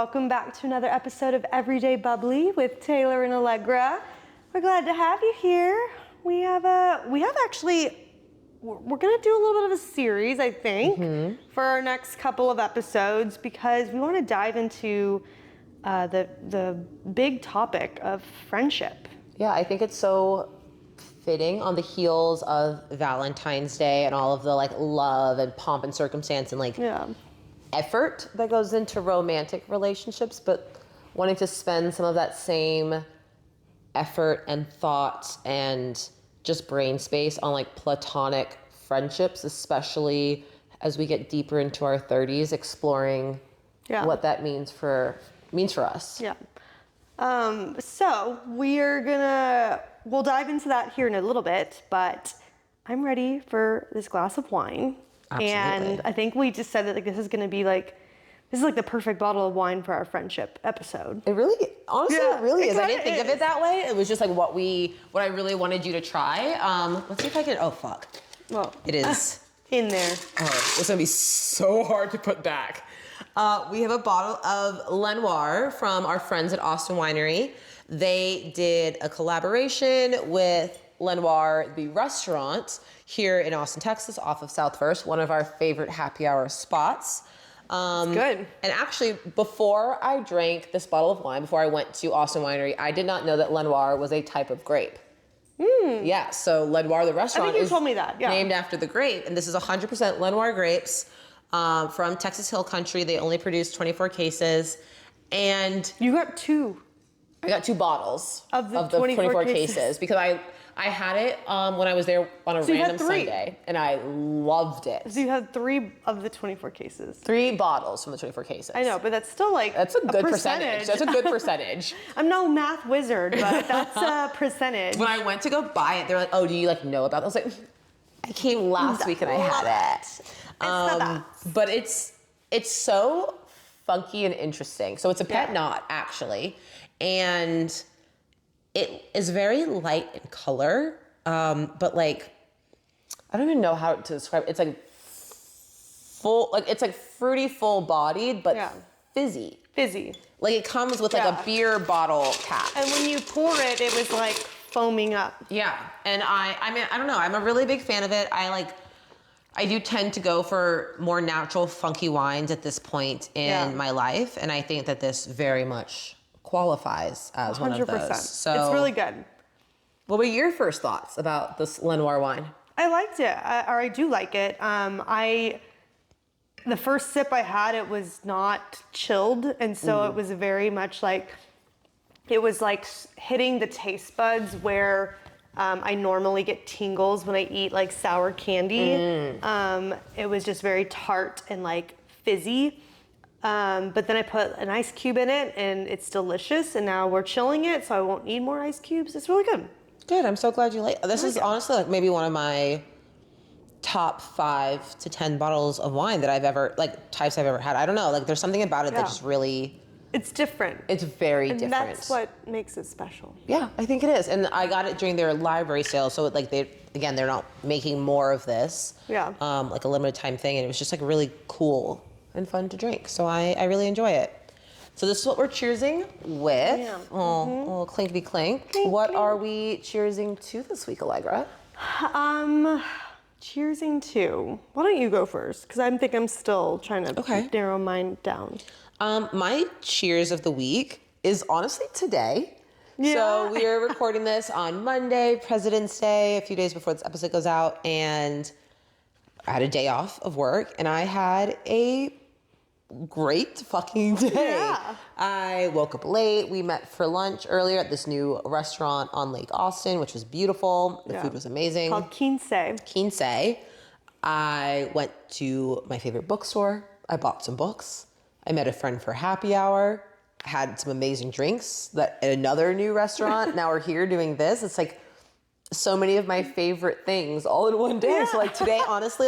welcome back to another episode of Everyday Bubbly with Taylor and Allegra. We're glad to have you here. We're gonna do a little bit of a series, I think, for our next couple of episodes because we want to dive into the big topic of friendship. Yeah, I think it's so fitting on the heels of Valentine's Day and all of the love and pomp and circumstance and effort that goes into romantic relationships, but wanting to spend some of that same effort and thought and just brain space on platonic friendships, especially as we get deeper into our 30s, exploring what that means for us. Yeah. So we'll dive into that here in a little bit, but I'm ready for this glass of wine. Absolutely. And I think we just said that this is the perfect bottle of wine for our friendship episode. It really is. I didn't think of it that way. It was just what I really wanted you to try. Let's see if I can, oh fuck. Well, it is. In there. Oh, it's gonna be so hard to put back. We have a bottle of Lenoir from our friends at Austin Winery. They did a collaboration with Lenoir, the restaurant here in Austin, Texas, off of South First, one of our favorite happy hour spots. Good. And actually, before I drank this bottle of wine, before I went to Austin Winery, I did not know that Lenoir was a type of grape. Yeah, so Lenoir, the restaurant, you told me that. Yeah. Named after the grape, and this is 100% Lenoir grapes from Texas Hill Country. They only produce 24 cases, and you got two. I got 2 bottles of the 24 cases because I had it when I was there on a random Sunday, and I loved it. So you had 3 of the 24 cases. 3 bottles from the 24 cases. I know, but that's still that's a good percentage. That's a good percentage. I'm no math wizard, but that's a percentage. When I went to go buy it, they're like, "Oh, do you know about it?" I was like, "I came last week and I had it." But it's so funky and interesting. So it's a pet knot actually, and it is very light in color, but I don't even know how to describe it. It's full, it's fruity, full bodied, but fizzy. Fizzy. It comes with a beer bottle cap. And when you pour it, it was foaming up. Yeah, and I mean, I don't know. I'm a really big fan of it. I do tend to go for more natural, funky wines at this point in my life, and I think that this very much qualifies as 100%. One of those. So it's really good. What were your first thoughts about this Lenoir wine? I liked it, or I do like it. The first sip I had, it was not chilled, and so it was very much it was hitting the taste buds where I normally get tingles when I eat sour candy. It was just very tart and fizzy. But then I put an ice cube in it and it's delicious, and now we're chilling it, so I won't need more ice cubes. It's really good. Good. I'm so glad you like this. Is honestly maybe one of my top 5 to 10 bottles of wine that I've ever types I've ever had. I don't know, there's something about it that just really, it's different. It's very different. That's what makes it special. Yeah, I think it is. And I got it during their library sale, so they're not making more of this. Yeah. A limited time thing, and it was just really cool and fun to drink. So I really enjoy it. So this is what we're cheersing with. Yeah. Oh, little clinkety clink. What are we cheersing to this week, Allegra? Cheersing to. Why don't you go first? Because I think I'm still trying to narrow mine down. My cheers of the week is honestly today. Yeah. So we are recording this on Monday, President's Day, a few days before this episode goes out, and I had a day off of work, and I had a great fucking day. Yeah. I woke up late. We met for lunch earlier at this new restaurant on Lake Austin, which was beautiful. The food was amazing. Called Quince. I went to my favorite bookstore. I bought some books. I met a friend for happy hour. Had some amazing drinks at another new restaurant. Now we're here doing this. It's so many of my favorite things all in one day. Yeah. So today, honestly,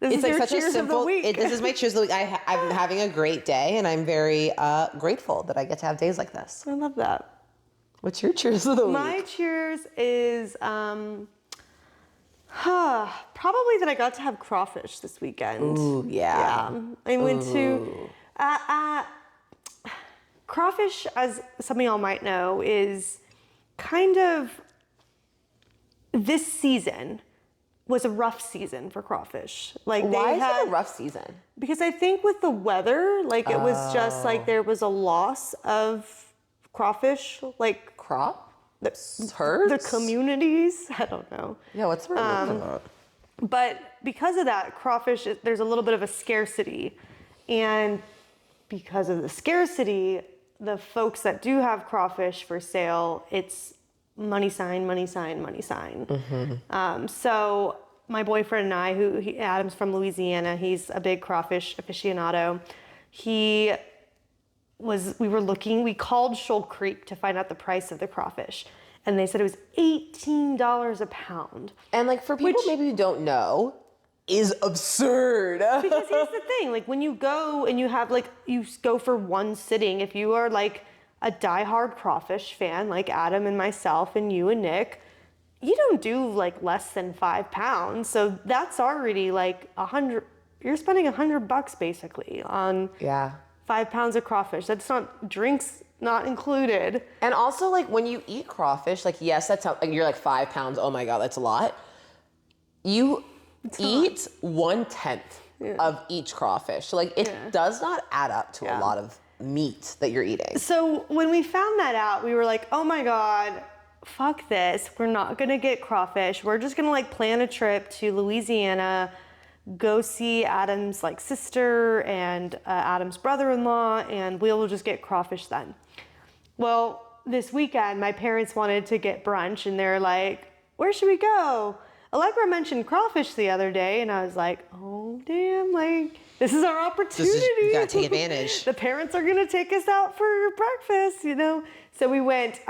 it's such a simple. This is my cheers of the week. I'm having a great day, and I'm very grateful that I get to have days like this. I love that. What's your cheers of the week? My cheers is probably that I got to have crawfish this weekend. Ooh, yeah. I went to crawfish, as some of y'all might know, is kind of, this season was a rough season for crawfish. Like, Why is it a rough season? Because I think with the weather, like, it was just like there was a loss of crawfish, like Crop? the communities. I don't know. Yeah, what's the word for that? But because of that, crawfish, there's a little bit of a scarcity. And because of the scarcity, the folks that do have crawfish for sale, it's money sign, money sign, money sign. So my boyfriend and I, Adam's from Louisiana, he's a big crawfish aficionado. We called Shoal Creek to find out the price of the crawfish. And they said it was $18 a pound. And like for people maybe who don't know, is absurd. Because here's the thing, like when you go and you have like, you go for one sitting, if you are like a diehard crawfish fan, like Adam and myself and you and Nick, you don't do like less than 5 pounds. So that's already like you're spending $100 basically on 5 pounds of crawfish. That's not drinks not included. And also like when you eat crawfish, like yes, that's how, like, you're like 5 pounds. Oh my God, that's a lot. You eat 1/10 of each crawfish. So like it does not add up to a lot of meat that you're eating. So when we found that out, we were like, oh my God, fuck this. We're not gonna get crawfish. We're just gonna like plan a trip to Louisiana, go see Adam's like sister and Adam's brother-in-law, and we'll just get crawfish then. Well, this weekend, my parents wanted to get brunch and they're like, where should we go? Allegra mentioned crawfish the other day, and I was like, oh, damn, like, this is our opportunity. You gotta take advantage. The parents are gonna take us out for breakfast, you know? So we went,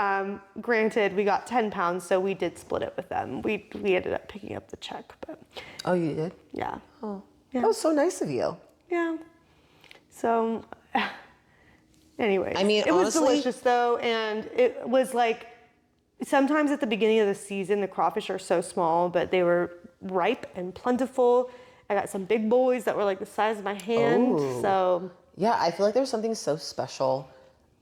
granted, we got 10 pounds, so we did split it with them. We ended up picking up the check, but. Oh, you did? Yeah. Oh, yeah. That was so nice of you. Yeah. So, anyways. I mean, it was honestly, delicious though, and it was like, sometimes at the beginning of the season, the crawfish are so small, but they were ripe and plentiful. I got some big boys that were like the size of my hand. Ooh. So yeah, I feel like there's something so special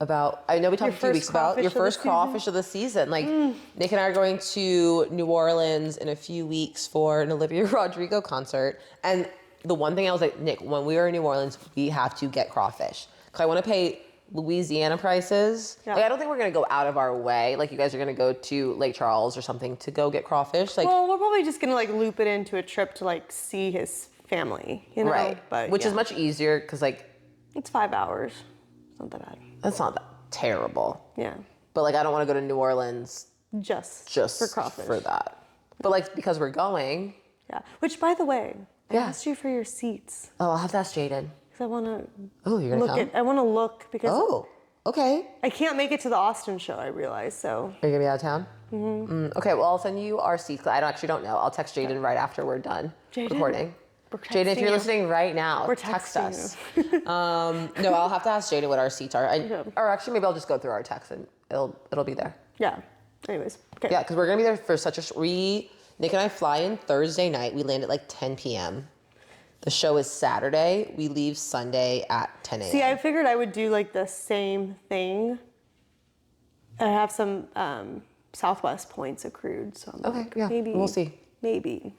about, I know we talked a few weeks about your first crawfish of the season. Like Nick and I are going to New Orleans in a few weeks for an Olivia Rodrigo concert. And the one thing I was like, Nick, when we are in New Orleans, we have to get crawfish. Cause I want to pay Louisiana prices. Yeah. Like I don't think we're gonna go out of our way. Like you guys are gonna go to Lake Charles or something to go get crawfish. Like, well, we're probably just gonna like loop it into a trip to like see his family, you know? right? But which is much easier because like it's 5 hours. It's not that bad. that's not that terrible. Yeah. But like I don't want to go to New Orleans Just for crawfish. for that. But like because we're going. Yeah. Which, by the way, I Yeah. asked you for your seats Oh, I'll have to ask Jaden. because I want to Oh, you're gonna come? I want to look because Oh, okay. I can't make it to the Austin show. I realize so. Are you gonna be out of town? Mm-hmm. Okay, well I'll send you our seats. I don't know. I'll text Jaden right after we're done recording. Jaden, if you're listening right now, text us. No, I'll have to ask Jaden what our seats are. Or actually, maybe I'll just go through our text and it'll be there. Yeah. Anyways. Okay. Yeah, because we're gonna be there for such a. Nick and I fly in Thursday night. We land at like 10 p.m. The show is Saturday. We leave Sunday at 10 a.m. See, I figured I would do like the same thing. I have some Southwest points accrued, so I'm like, yeah, maybe we'll see. Maybe.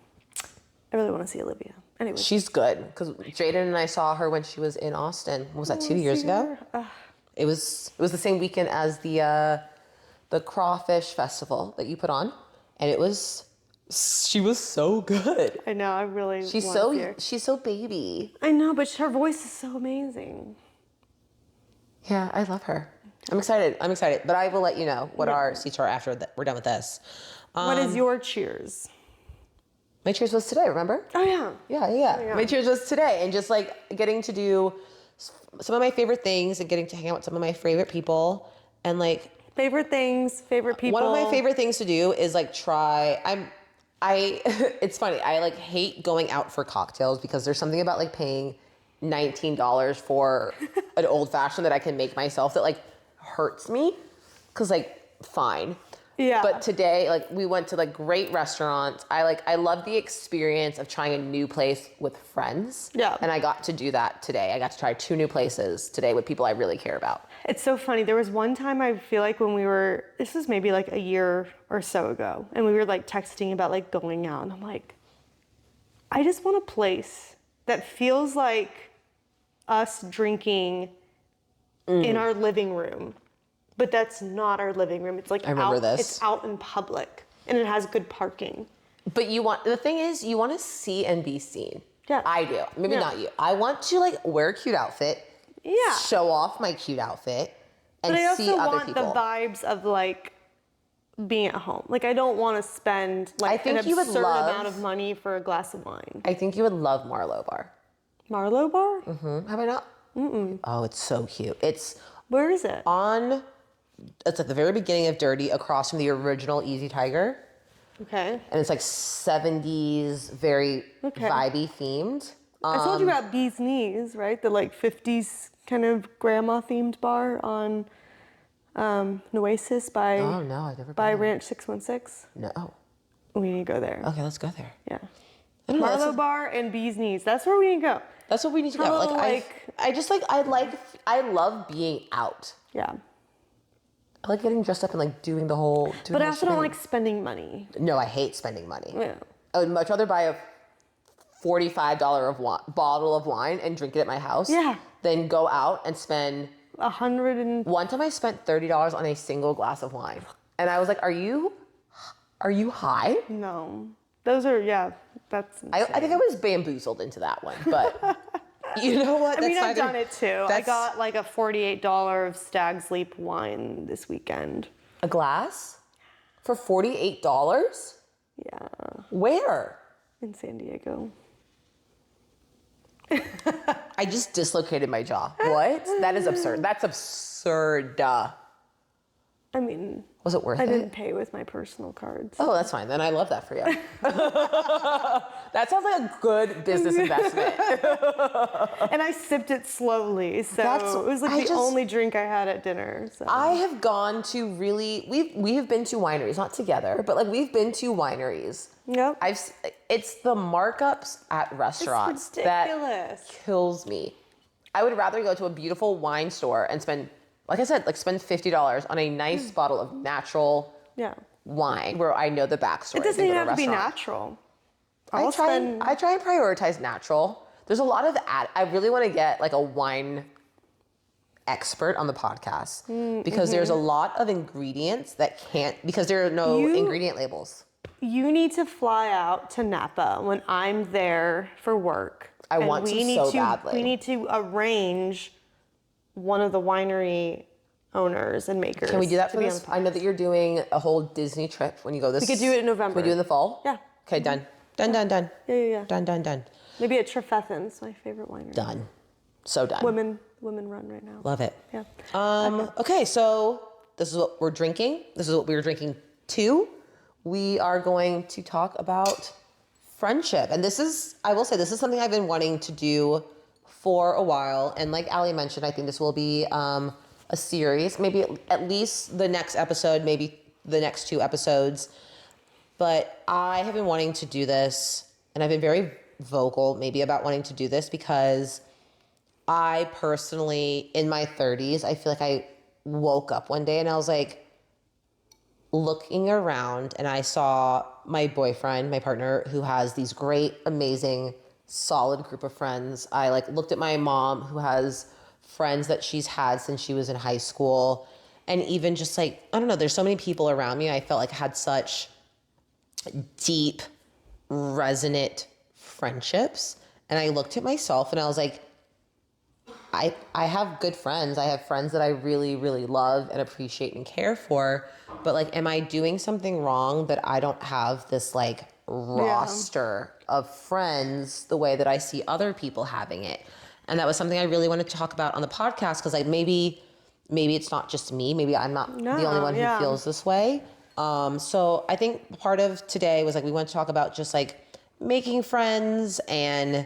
I really want to see Olivia. Anyway. She's good because Jaden and I saw her when she was in Austin. What was that, 2 years ago? It was the same weekend as the Crawfish Festival that you put on, and she was so good. I know. I really. She's so baby. I know, but her voice is so amazing. Yeah, I love her. I'm excited. But I will let you know what our seats are after we're done with this. What is your cheers? My cheers was today, remember? Oh, yeah. Yeah. My cheers was today. And just like getting to do some of my favorite things and getting to hang out with some of my favorite people. And like. Favorite things, favorite people. One of my favorite things to do is like it's funny. I like hate going out for cocktails because there's something about like paying $19 for an old fashioned that I can make myself that like hurts me. Cause like, fine. Yeah. But today, like, we went to like great restaurants. I love the experience of trying a new place with friends. Yeah. And I got to do that today. I got to try 2 new places today with people I really care about. It's so funny. There was one time I feel like when this was maybe like a year or so ago, and we were like texting about like going out, and I'm like, I just want a place that feels like us drinking in our living room, but that's not our living room. It's like I remember this. It's out in public, and it has good parking. But the thing is, you want to see and be seen. Yeah. I do. Maybe not you. I want to like wear a cute outfit. Yeah. Show off my cute outfit and But I see also other want people. the vibes of like being at home. Like I don't want to spend like an you would absurd love- amount of money for a glass of wine. I think you would love Marlowe Bar. Marlowe Bar? Have I not? Mm-mm. Oh, it's so cute. It's Where is it? it's at the very beginning of Dirty, across from the original Easy Tiger. Okay. And it's like 70s, very vibey themed. I told you about Bee's Knees, right? The like 50s kind of grandma themed bar on Nueces by Oh no, I've never by been there. Ranch 616. No. We need to go there. Okay, let's go there. Yeah. I don't know, Marlowe Bar and Bee's Knees. That's where we need to go. That's what we need to go. Hello, I love being out. Yeah. I like getting dressed up and like doing the whole. But I also don't like spending money. No, I hate spending money. Yeah. I would much rather buy a $45 bottle of wine and drink it at my house. Yeah. Than go out and spend. 100 and One time I spent $30 on a single glass of wine, and I was like, "Are you high?" no. Those are that's insane. I think I was bamboozled into that one, but you know what? I mean, That's I've neither- done it too. I got like a $48 Stag's Leap wine this weekend. a glass for $48. Yeah, Where? in San Diego. I just dislocated my jaw. What? That is absurd. That's absurd. I mean, Was it worth I it? didn't pay with my personal cards. Oh, that's fine. Then I love that for you. That sounds like a good business investment. And I sipped it slowly, so it was like I the only drink I had at dinner. So. I have gone to we have been to wineries, not together, but like we've been to wineries. Yep. It's the markups at restaurants that ridiculous. kills me. I would rather go to a beautiful wine store and spend, like I said, spend $50 on a nice bottle of natural wine where I know the backstory. It doesn't even have to be restaurant. natural. I try and prioritize natural. There's a lot of I really want to get like a wine expert on the podcast because there's a lot of ingredients that because there are no ingredient labels. You need to fly out to Napa when I'm there for work. I want to so badly. We need to arrange one of the winery owners and makers. Can we do that to for be this? on the I know that you're doing a whole Disney trip when you go this. We could do it in November. Can we do it in the fall? Yeah. Okay, done. Done. Yeah. Done. Maybe at Trefethen's, my favorite winery. Done. So done. Women run right now. Love it. Yeah. Okay, so this is what we're drinking. This is what we were drinking too. We are going to talk about friendship. And I will say, this is something I've been wanting to do for a while. And like Allie mentioned, I think this will be a series, maybe at least the next episode, maybe the next 2 episodes. But I have been wanting to do this, and I've been very vocal maybe about wanting to do this because I personally, in my 30s, I feel like I woke up one day and I was like, looking around, and I saw my boyfriend, my partner, who has these great, amazing, solid group of friends. I looked at my mom, who has friends that she's had since she was in high school. And even just I don't know, there's so many people around me. I felt like I had such deep, resonant friendships. And I looked at myself and I was like, I have good friends. I have friends that I really, really love and appreciate and care for. But am I doing something wrong that I don't have this roster of friends the way that I see other people having it? And that was something I really wanted to talk about on the podcast because maybe it's not just me. Maybe I'm not the only one who feels this way. So I think part of today was we want to talk about just making friends and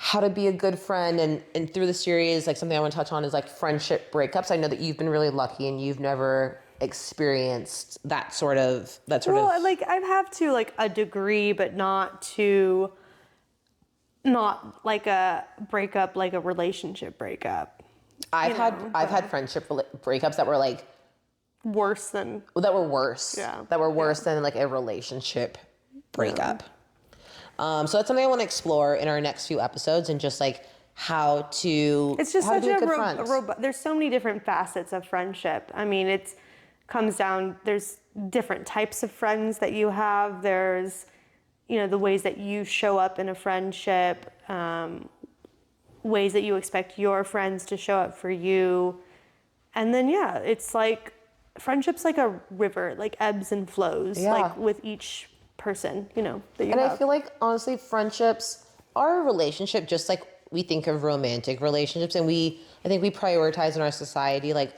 how to be a good friend. And through the series, something I want to touch on is friendship breakups. I know that you've been really lucky and you've never experienced that sort of. Well, like I have to like a degree, but not like a breakup, like a relationship breakup. I've had friendship breakups that were like worse than. That were worse. Yeah. That were worse than like a relationship breakup. So that's something I want to explore in our next few episodes, and just like how to. It's just how such to be good friends. there's so many different facets of friendship. I mean, it comes down. There's different types of friends that you have. There's, the ways that you show up in a friendship, ways that you expect your friends to show up for you, and then it's like friendship's like a river, like ebbs and flows, like with each person, that you have. I feel like honestly, friendships are a relationship, just like we think of romantic relationships, and I think we prioritize in our society like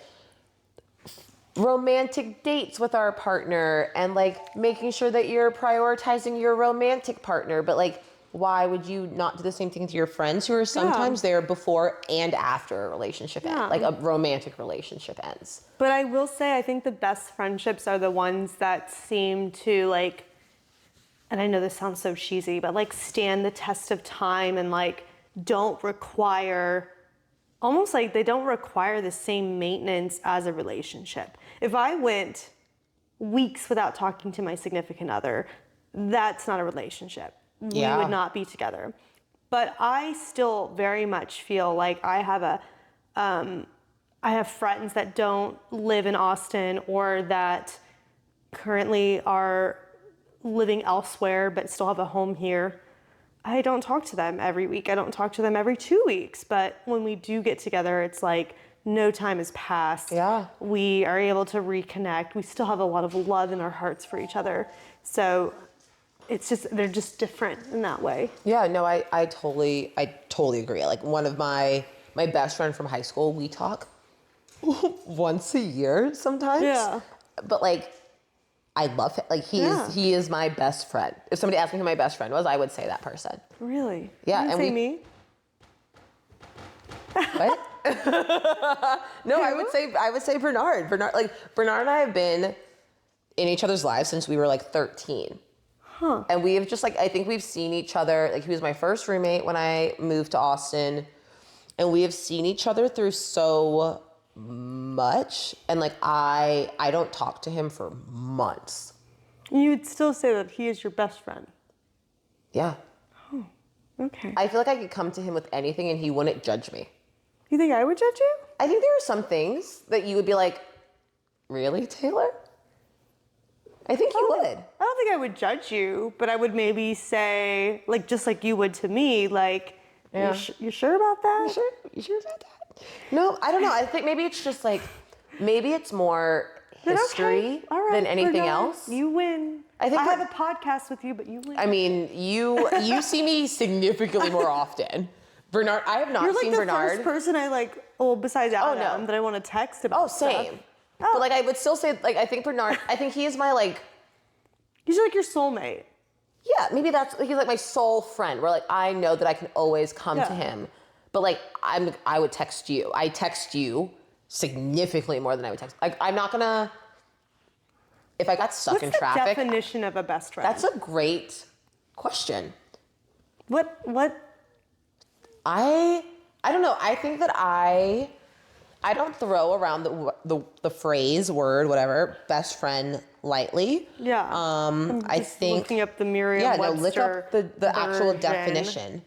romantic dates with our partner, and like making sure that you're prioritizing your romantic partner. But like, why would you not do the same thing to your friends who are sometimes there before and after a relationship ends, like a romantic relationship ends? But I will say, I think the best friendships are the ones that seem to like, and I know this sounds so cheesy, but like stand the test of time, and like don't require, almost like they don't require the same maintenance as a relationship. If I went weeks without talking to my significant other, that's not a relationship. We would not be together. But I still very much feel like I have friends that don't live in Austin, or that currently are living elsewhere but still have a home here. I don't talk to them every week. I don't talk to them every 2 weeks. But when we do get together, it's like no time has passed. Yeah. We are able to reconnect. We still have a lot of love in our hearts for each other. So it's just, they're just different in that way. Yeah, no, I totally agree. Like one of my best friend from high school, we talk once a year sometimes. Yeah. But like, I love him. Like he is my best friend. If somebody asked me who my best friend was, I would say that person. Really? Yeah. You say me? What? No, who? I would say Bernard. Bernard and I have been in each other's lives since we were like 13. Huh. And we have just like, I think we've seen each other. Like he was my first roommate when I moved to Austin, and we have seen each other through so much. And like I don't talk to him for months. You'd still say that he is your best friend? Yeah. Oh, okay. I feel like I could come to him with anything and he wouldn't judge me. You think I would judge you? I think there are some things that you would be like, really, Taylor? I think you would. I don't think I would judge you, but I would maybe say, like, just like you would to me, like, you sure about that? You sure about that? No, I don't know. I think maybe it's just like, maybe it's more history than anything else. You win. I have a podcast with you, but you win. I mean, you see me significantly more often. Bernard, I have not seen Bernard. You're like the first person I like, besides Adam, that I want to text about. Oh, same. Stuff. But like, I would still say, like, I think Bernard, I think he is my like. He's like your soulmate. Yeah, maybe he's like my soul friend, where like I know that I can always come to him. But like I would text you. I text you significantly more than I would text. Like I'm not gonna. If I got stuck in traffic. What's the definition of a best friend? That's a great question. What? I don't know. I think that I don't throw around the phrase, word, whatever, best friend lightly. Yeah. I think looking up the Merriam-Webster look up the actual definition.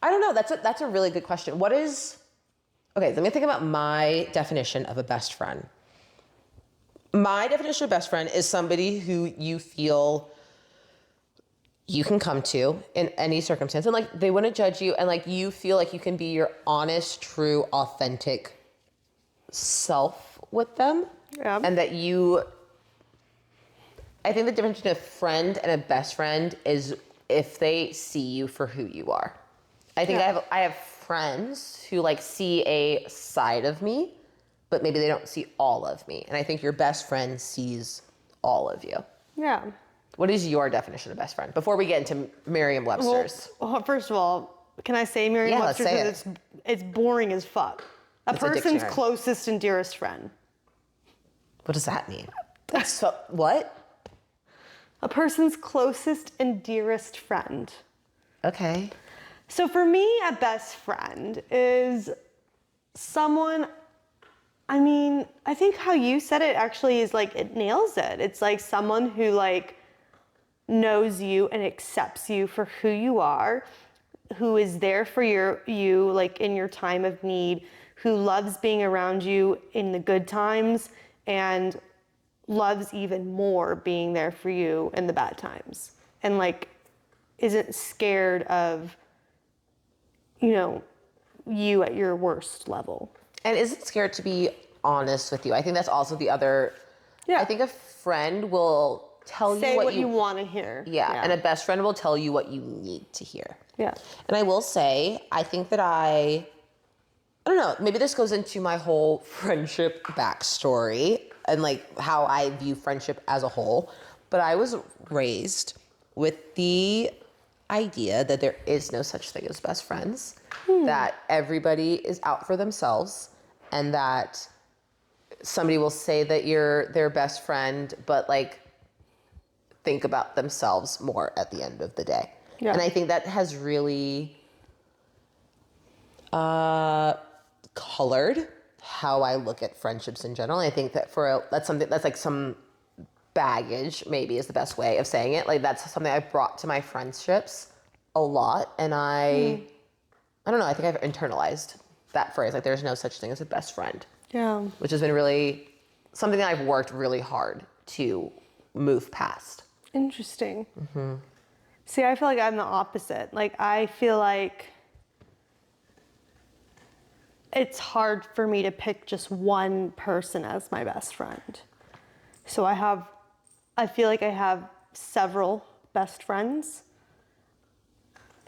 I don't know. That's a really good question. Okay, let me think about my definition of a best friend. My definition of best friend is somebody who you feel you can come to in any circumstance, and like they wouldn't judge you, and like you feel like you can be your honest, true, authentic self with them. Yeah. And that I think the difference between a friend and a best friend is if they see you for who you are. I think I have friends who like see a side of me, but maybe they don't see all of me. And I think your best friend sees all of you. Yeah. What is your definition of best friend? Before we get into Merriam-Webster's. Well, first of all, can I say Merriam-Webster's? Yeah, let's say it. It's boring as fuck. A person's closest and dearest friend. What does that mean? So, what? A person's closest and dearest friend. Okay. So for me, a best friend is someone, I mean, I think how you said it actually is like, it nails it. It's like someone who like knows you and accepts you for who you are, who is there for you like in your time of need, who loves being around you in the good times and loves even more being there for you in the bad times. And like isn't scared of, you know, you at your worst level. And isn't scared to be honest with you. I think that's also the other, I think a friend will tell Say you what you want to hear. Yeah, and a best friend will tell you what you need to hear. Yeah. And I will say, I think that I don't know, maybe this goes into my whole friendship backstory and like how I view friendship as a whole. But I was raised with the idea that there is no such thing as best friends, that everybody is out for themselves, and that somebody will say that you're their best friend, but like think about themselves more at the end of the day. Yeah. And I think that has really colored how I look at friendships in general. I think that that's something that's like some baggage, maybe is the best way of saying it. Like that's something I've brought to my friendships a lot. And I don't know, I think I've internalized that phrase. Like there's no such thing as a best friend. Yeah. Which has been really something that I've worked really hard to move past. Interesting. Mm-hmm. See, I feel like I'm the opposite. Like I feel like it's hard for me to pick just one person as my best friend. So I feel like I have several best friends,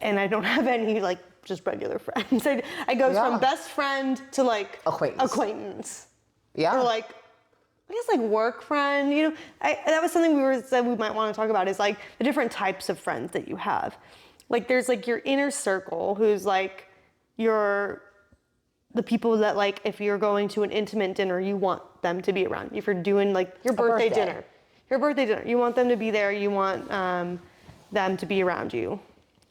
and I don't have any like just regular friends. I go from best friend to like acquaintance. Yeah. Or like, I guess like work friend, you know, that was something said we might want to talk about is like the different types of friends that you have. Like there's like your inner circle who's like the people that like, if you're going to an intimate dinner, you want them to be around. If you're doing like your birthday dinner, you want them to be there. You want them to be around you.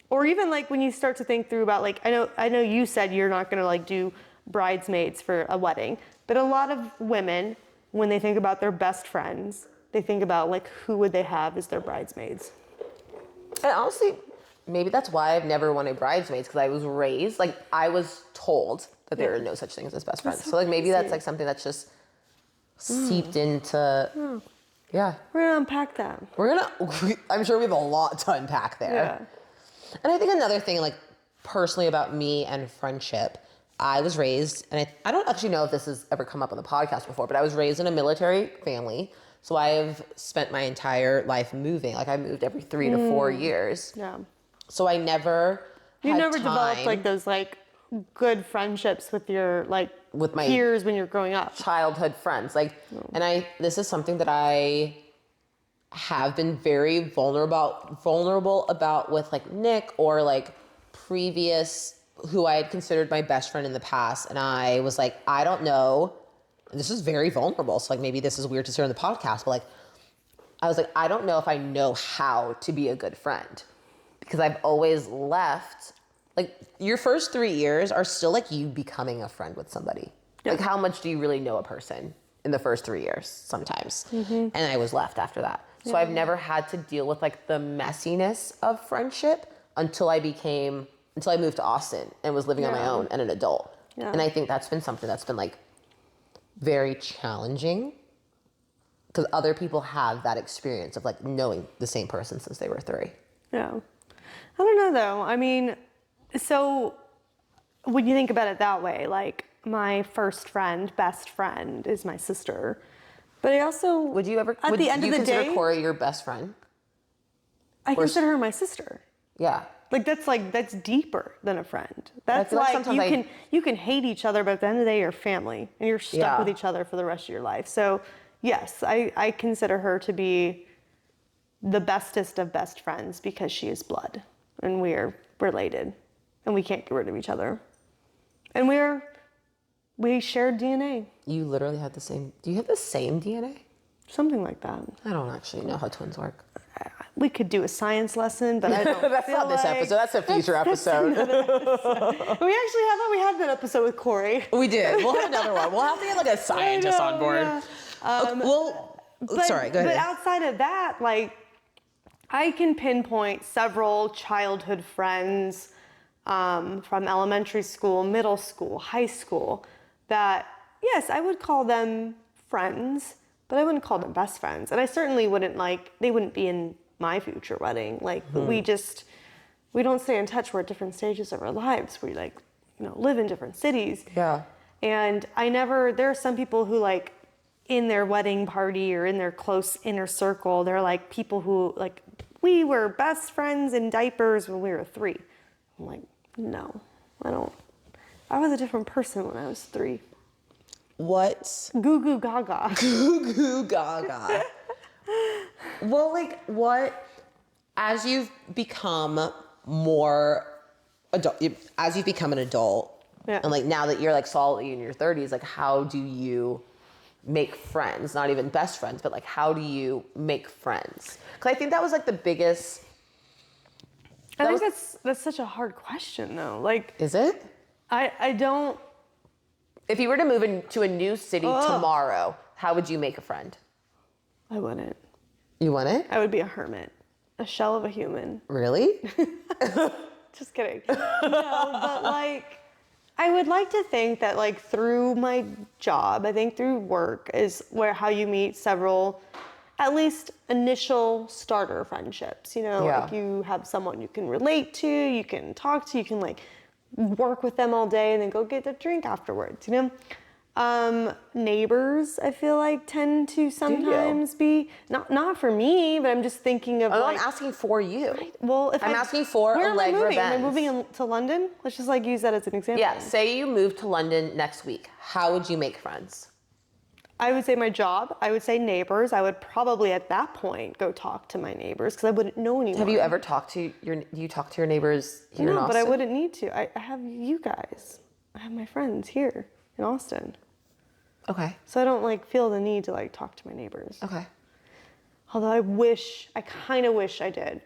Or even like when you start to think through about like, I know you said you're not going to like do bridesmaids for a wedding, but a lot of women, when they think about their best friends, they think about like, who would they have as their bridesmaids? And honestly, maybe that's why I've never wanted bridesmaids, because I was raised, like I was told that there are no such things as best friends. So like maybe that's like something that's just seeped into, yeah. We're gonna unpack that. I'm sure we have a lot to unpack there. Yeah. And I think another thing like personally about me and friendship, I was raised, and I don't actually know if this has ever come up on the podcast before, but I was raised in a military family. So I have spent my entire life moving. Like I moved every 3 to 4 years. Yeah. So I never developed like those like good friendships with your like with my peers when you're growing up. Childhood friends. Like and this is something that I have been very vulnerable about with like Nick or like previous who I had considered my best friend in the past. And I was like, I don't know. And this is very vulnerable. So like maybe this is weird to say on the podcast, but like I was like, I don't know if I know how to be a good friend, because I've always left, like your first 3 years are still like you becoming a friend with somebody. Yeah. Like how much do you really know a person in the first 3 years sometimes? Mm-hmm. And I was left after that. So I've never had to deal with like the messiness of friendship until I moved to Austin and was living on my own and an adult. Yeah. And I think that's been something that's been like very challenging, because other people have that experience of like knowing the same person since they were 3. Yeah. I don't know though. I mean, so when you think about it that way, like my best friend is my sister. But I also, would you consider Corey your best friend? I consider her my sister. Yeah. Like that's deeper than a friend. That's like you can hate each other, but at the end of the day, you're family and you're stuck with each other for the rest of your life. So yes, I consider her to be the bestest of best friends, because she is blood and we're related and we can't get rid of each other. And we're We shared DNA. You literally had the same. Do you have the same DNA? Something like that. I don't actually know how twins work. We could do a science lesson, but I don't That's feel not this like episode. That's a future episode. We actually thought we had that episode with Corey. We did. We'll have another one. We'll have to get like a scientist on board. Yeah. Sorry, go ahead. But outside of that, like, I can pinpoint several childhood friends from elementary school, middle school, high school that, yes, I would call them friends, but I wouldn't call them best friends. And I certainly wouldn't they wouldn't be in my future wedding. Like, we don't stay in touch. We're at different stages of our lives. We live in different cities. Yeah. And there are some people who like in their wedding party or in their close inner circle, they're like people who like, we were best friends in diapers when we were 3. I'm like, no, I don't. I was a different person when I was 3. What? Goo goo gaga. Goo goo gaga. Well, like, what, as you've become more adult, as you've become an adult, yeah. and like now that you're like solidly in your 30s, like how do you make friends? Not even best friends, but like how do you make friends? Because I think that was like the biggest. I think that's such a hard question though. Like, is it? I don't. If you were to move into a new city tomorrow, how would you make a friend? I wouldn't. You wouldn't? I would be a hermit, a shell of a human. Really? Just kidding. No, but like, I would like to think that like through my job, I think through work is how you meet several, at least initial starter friendships. Like you have someone you can relate to, you can talk to, you can like work with them all day and then go get a drink afterwards, Neighbors, I feel like tend to sometimes be not for me, but I'm just thinking of I'm asking for you. Well, if I'm asking for where Allegra am I moving? Benz. Am I moving to London? Let's just like use that as an example. Yeah, say you move to London next week. How would you make friends? I would say my job. I would say neighbors. I would probably at that point go talk to my neighbors because I wouldn't know anyone. Have you ever talked to your neighbors here in Austin? No, but I wouldn't need to. I have you guys. I have my friends here in Austin. Okay. So I don't like feel the need to like talk to my neighbors. Okay. Although I kind of wish I did.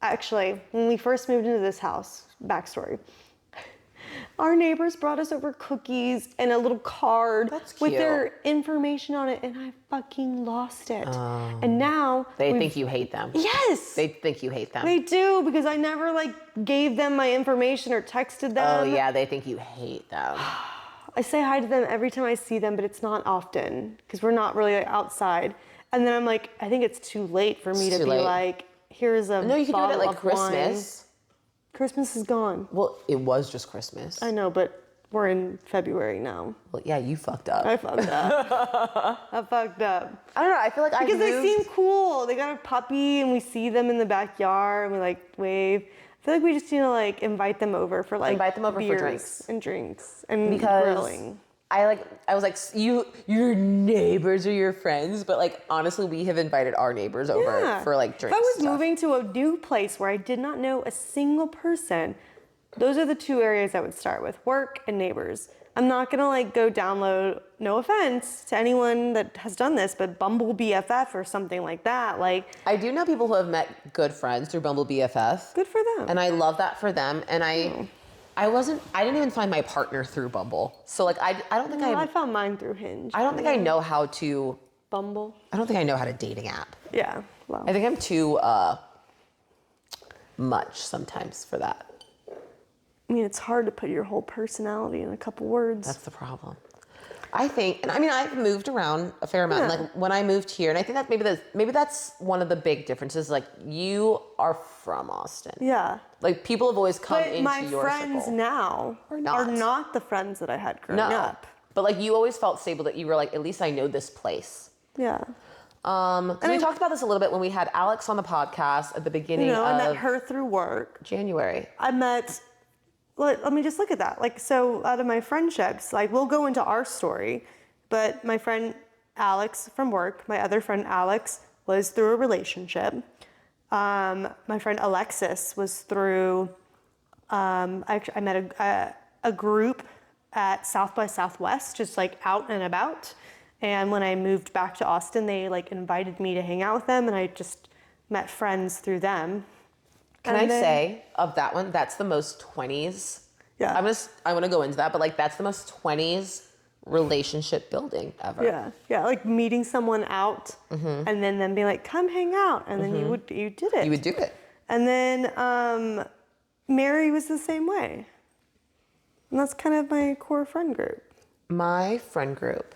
Actually, when we first moved into this house, backstory, our neighbors brought us over cookies and a little card with their information on it, and I fucking lost it. And now they think you hate them. Yes. They think you hate them. They do, because I never like gave them my information or texted them. Oh yeah, they think you hate them. I say hi to them every time I see them, but it's not often because we're not really like, outside. And then I'm like, I think it's too late for me to be like, here's a No, you can do it at like Wine. Christmas. Christmas is gone. Well, it was just Christmas. I know, but we're in February now. Well, yeah, you fucked up. I fucked up. I fucked up. I don't know. I feel like because they seem cool. They got a puppy, and we see them in the backyard, and we like wave. I feel like we just need to like invite them over for like beers and drinks and grilling. I was like, your neighbors are your friends, but like honestly, we have invited our neighbors over for like drinks. If I was moving to a new place where I did not know a single person, those are the 2 areas I would start with: work and neighbors. I'm not gonna like go download, no offense to anyone that has done this, but Bumble BFF or something like that. Like, I do know people who have met good friends through Bumble BFF. Good for them. And I love that for them. And I didn't even find my partner through Bumble. So like I don't think I found mine through Hinge. I don't think I know how to Bumble. I don't think I know how to dating app. Yeah. Well. I think I'm too much sometimes for that. I mean, it's hard to put your whole personality in a couple words. That's the problem. I think, and I mean, I've moved around a fair amount. Yeah. Like when I moved here, and I think that maybe that's one of the big differences. Like you are from Austin. Yeah. Like people have always come into your circle. But my friends now are not the friends that I had growing up. But like you always felt stable, that you were like, at least I know this place. Yeah. And we talked about this a little bit when we had Alex on the podcast at the beginning of I met her through work. January. Let me just look at that. Like, so out of my friendships, like we'll go into our story, but my friend Alex from work, my other friend Alex was through a relationship. My friend Alexis was through, I met a group at South by Southwest, just like out and about. And when I moved back to Austin, they like invited me to hang out with them, and I just met friends through them. Can I say of that one, that's the most 20s. Yeah. I want to go into that, but like that's the most 20s relationship building ever. Yeah. Yeah. Like meeting someone out and then them being like, come hang out. And then you did it. You would do it. And then Mary was the same way. And that's kind of my core friend group. My friend group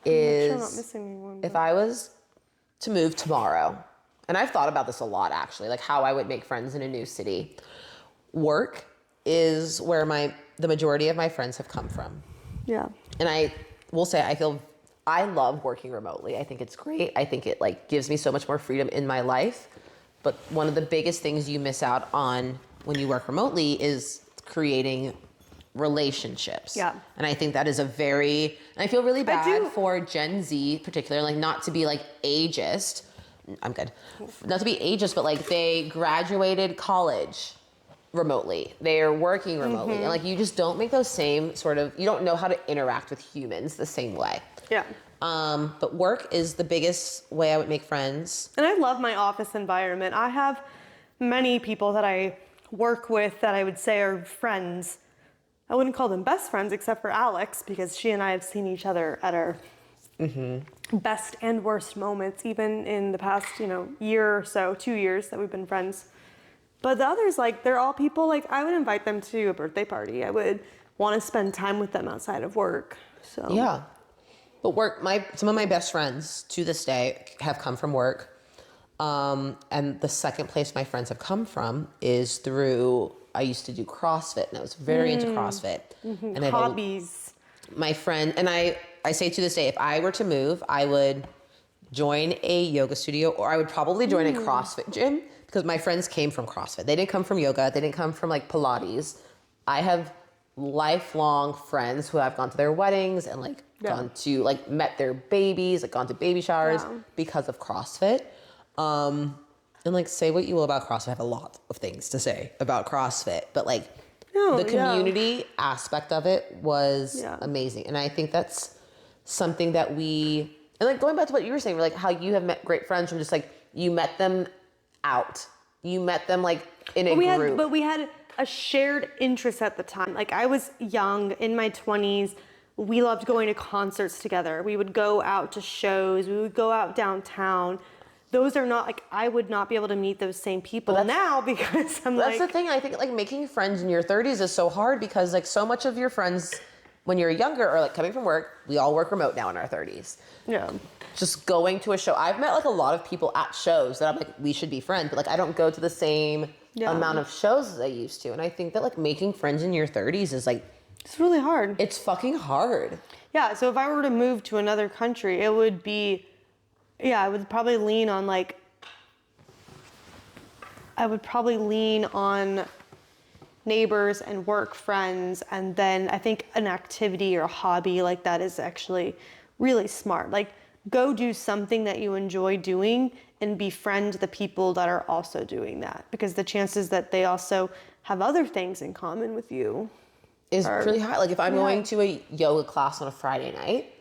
Sure I'm not missing anyone. if I was to move tomorrow, and I've thought about this a lot actually, like how I would make friends in a new city. Work is where the majority of my friends have come from. Yeah. And I will say I love working remotely. I think it's great. I think it like gives me so much more freedom in my life. But one of the biggest things you miss out on when you work remotely is creating relationships. Yeah. And I think that is and I feel really bad for Gen Z particularly, like not to be like ageist. I'm good. Not to be ageist, but like they graduated college remotely. They're working remotely. And like you just don't make those same you don't know how to interact with humans the same way. Yeah. But work is the biggest way I would make friends. And I love my office environment. I have many people that I work with that I would say are friends. I wouldn't call them best friends except for Alex, because she and I have seen each other at our best and worst moments, even in the past, year or so, 2 years that we've been friends. But the others, like, they're all people, like, I would invite them to a birthday party. I would want to spend time with them outside of work. So yeah. But some of my best friends to this day have come from work. And the second place my friends have come from is through, I used to do CrossFit, and I was very into CrossFit. And hobbies. My friend, and I say to this day, if I were to move, I would join a yoga studio, or I would probably join a CrossFit gym, because my friends came from CrossFit. They didn't come from yoga. They didn't come from like Pilates. I have lifelong friends who have gone to their weddings and like gone to like met their babies, like gone to baby showers because of CrossFit. And like say what you will about CrossFit. I have a lot of things to say about CrossFit, but like the community aspect of it was amazing. And I think that's something that and like going back to what you were saying, like how you have met great friends from just like, you met them out. You met them like in a group. But we had a shared interest at the time. Like I was young, in my 20s. We loved going to concerts together. We would go out to shows. We would go out downtown. Those are not like, I would not be able to meet those same people now because that's the thing. I think like making friends in your 30s is so hard because like so much of your friends when you're younger are like coming from work. We all work remote now in our 30s. Yeah. Just going to a show. I've met like a lot of people at shows that I'm like, we should be friends, but like I don't go to the same amount of shows as I used to. And I think that like making friends in your 30s is like, it's really hard. It's fucking hard. Yeah. So if I were to move to another country, it would be, I would probably lean on neighbors and work friends. And then I think an activity or a hobby like that is actually really smart. Like go do something that you enjoy doing and befriend the people that are also doing that, because the chances that they also have other things in common with you is pretty high. Like if I'm going to a yoga class on a Friday night,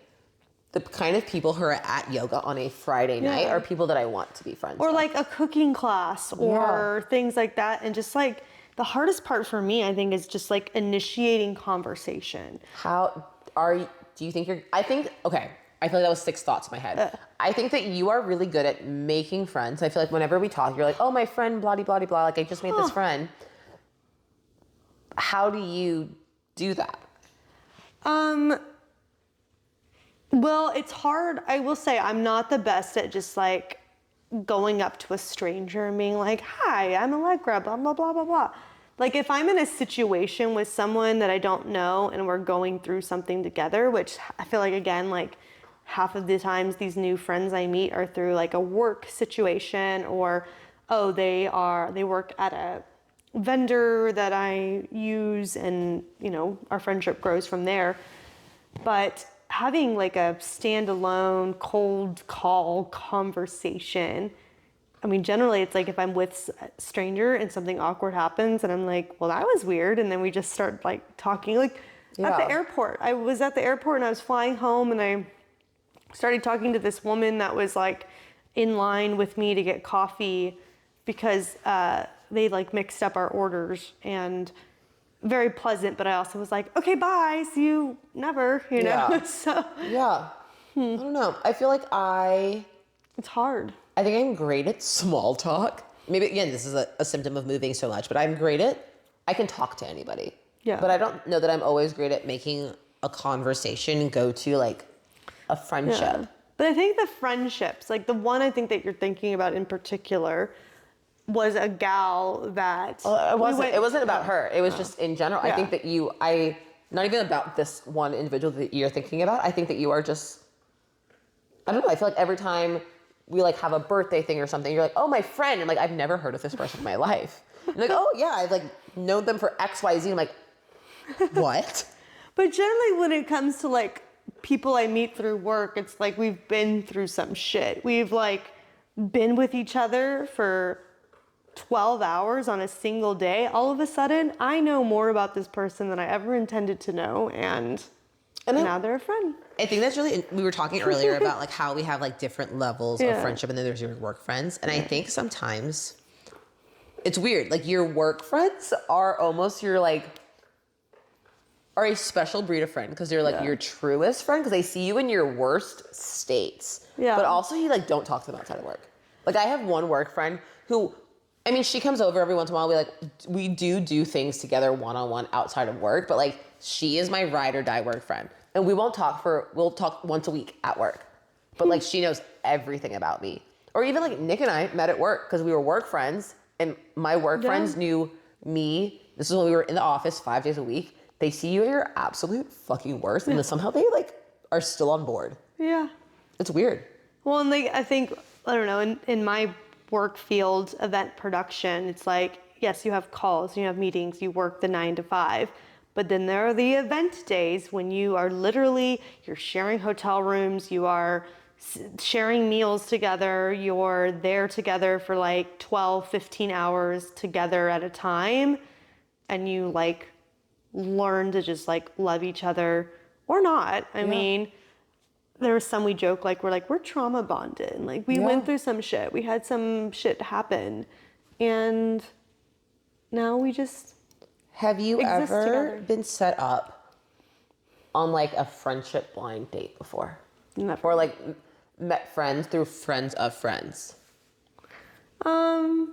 the kind of people who are at yoga on a Friday night are people that I want to be friends with. Or like a cooking class or things like that. And just like the hardest part for me, I think, is just like initiating conversation. Do you think I feel like that was 6 thoughts in my head. I think that you are really good at making friends. I feel like whenever we talk, you're like, oh, my friend, blah, blah, blah, like I just made this friend. How do you do that? Well, it's hard. I will say I'm not the best at just like going up to a stranger and being like, hi, I'm Allegra, blah, blah, blah, blah, blah. Like if I'm in a situation with someone that I don't know and we're going through something together, which I feel like, again, like half of the times these new friends I meet are through like a work situation, or, they work at a vendor that I use, and, our friendship grows from there. But having like a standalone cold call conversation, I mean, generally it's like if I'm with a stranger and something awkward happens and I'm like, well, that was weird. And then we just start like talking. Like at the airport. I was at the airport and I was flying home and I started talking to this woman that was like in line with me to get coffee because they like mixed up our orders, and very pleasant, but I also was like, okay, bye, see you never, you know? So I don't know. I feel like it's hard. I think I'm great at small talk. Maybe, again, this is a symptom of moving so much, but I can talk to anybody. Yeah. But I don't know that I'm always great at making a conversation go to like a friendship. Yeah. But I think the friendships, like the one I think that you're thinking about in particular, was a gal that... It wasn't about her. It was just in general. Yeah. I think that not even about this one individual that you're thinking about. I think that you are just, I don't know. I feel like every time we like have a birthday thing or something, you're like, oh, my friend. And like, I've never heard of this person in my life. And like, oh yeah, I've like known them for X, Y, Z. I'm like, what? But generally when it comes to like people I meet through work, it's like we've been through some shit. We've like been with each other for 12 hours on a single day. All of a sudden, I know more about this person than I ever intended to know, and now they're a friend. I think that's really, we were talking earlier about like how we have like different levels of friendship, and then there's your work friends. And I think sometimes it's weird. Like your work friends are almost are a special breed of friend, because they're like your truest friend, because they see you in your worst states. Yeah. But also you like don't talk to them outside of work. Like I have one work friend who, I mean, she comes over every once in a while. We do things together one-on-one outside of work, but like she is my ride or die work friend. And we'll talk once a week at work. But like she knows everything about me. Or even like Nick and I met at work because we were work friends, and my work friends knew me. This is when we were in the office 5 days a week. They see you at your absolute fucking worst, and then somehow they like are still on board. Yeah. It's weird. Well, and like I think, I don't know, in my work field, event production, it's like, yes, you have calls, you have meetings, you work the 9 to 5, but then there are the event days when you are literally, you're sharing hotel rooms, you are sharing meals together, you're there together for like 12, 15 hours together at a time, and you like learn to just like love each other or not. I mean, there was some we joke like we're trauma bonded, and like we went through some shit, we had some shit happen, and now we just have you exist ever together. Been set up on like a friendship blind date before? Never. Or like met friends through friends of friends? No.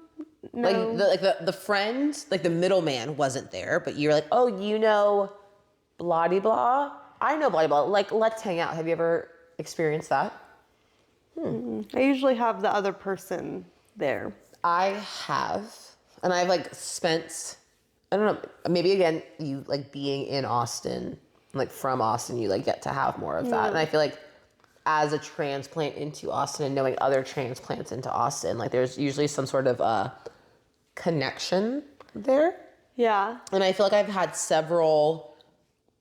Like the friend, like the middleman wasn't there, but you're like, oh, you know, blah de blah. I know blah de blah. Like, let's hang out. Have you ever experienced that? I usually have the other person there. I have, and I've like spent, I don't know, maybe again, you like being in Austin, like from Austin, you like get to have more of that. And I feel like as a transplant into Austin and knowing other transplants into Austin, like there's usually some sort of connection there. Yeah. And I feel like I've had several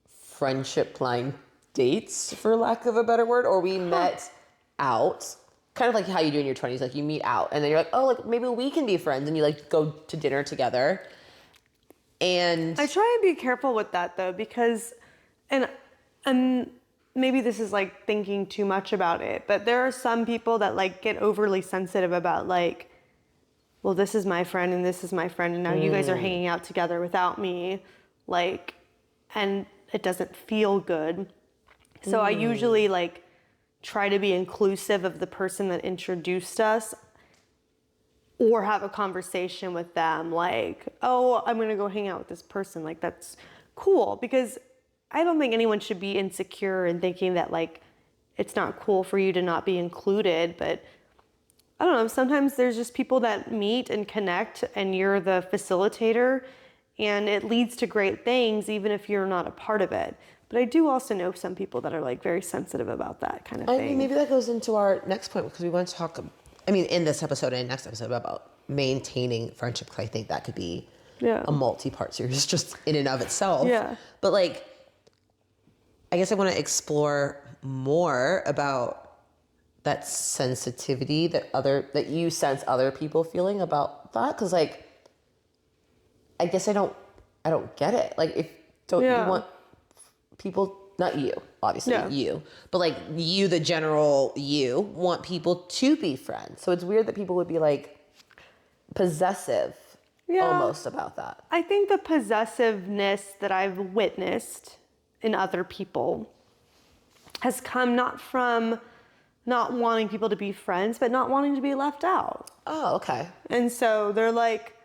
friendship blind dates, for lack of a better word, or we met out, kind of like how you do in your 20s, like you meet out and then you're like, oh, like maybe we can be friends, and you like go to dinner together. And I try and be careful with that though, because and maybe this is like thinking too much about it, but there are some people that like get overly sensitive about like, well, this is my friend and this is my friend, and now you guys are hanging out together without me, like, and it doesn't feel good. So I usually like try to be inclusive of the person that introduced us, or have a conversation with them like, oh, I'm gonna go hang out with this person. Like, that's cool, because I don't think anyone should be insecure and thinking that like it's not cool for you to not be included. But I don't know, sometimes there's just people that meet and connect and you're the facilitator, and it leads to great things even if you're not a part of it. But I do also know some people that are like very sensitive about that kind of thing. I mean, maybe that goes into our next point, because we want to talk, I mean, in this episode and next episode, about maintaining friendship, because I think that could be a multi-part series just in and of itself. Yeah. But like, I guess I want to explore more about that sensitivity that you sense other people feeling about that, because like, I guess I don't get it. Like, if you want people, not you, obviously, Yeah. you, but like you, the general you, want people to be friends. So it's weird that people would be like possessive almost about that. I think the possessiveness that I've witnessed in other people has come not from not wanting people to be friends, but not wanting to be left out. Oh, okay. And so they're like,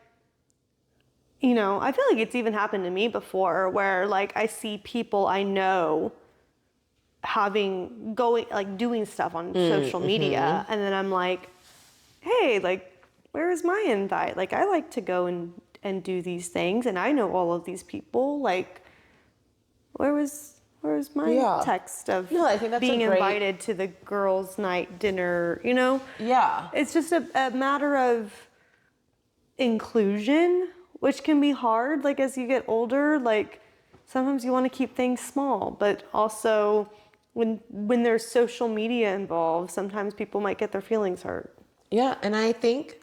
you know, I feel like it's even happened to me before where like I see people I know doing stuff on social media, and then I'm like, hey, like, where is my invite? Like, I like to go and do these things, and I know all of these people. Like, where's my text of I think that's being invited to the girls' night dinner, you know? Yeah. It's just a matter of inclusion, which can be hard. Like, as you get older, like, sometimes you want to keep things small, but also when there's social media involved, sometimes people might get their feelings hurt. Yeah, and I think,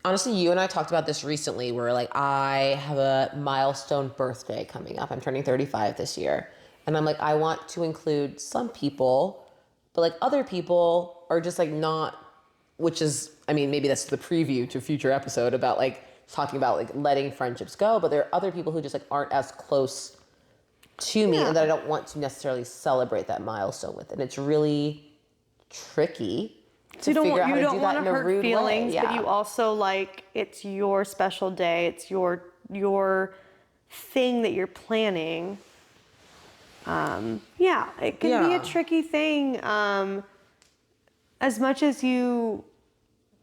honestly, you and I talked about this recently where like I have a milestone birthday coming up. I'm turning 35 this year. And I'm like, I want to include some people, but like other people are just like not, which is, I mean, maybe that's the preview to a future episode about like talking about like letting friendships go, but there are other people who just like aren't as close to me and that I don't want to necessarily celebrate that milestone with. And it's really tricky. So you don't want to hurt feelings, way. but you also like, it's your special day. It's your thing that you're planning. It can be a tricky thing. As much as you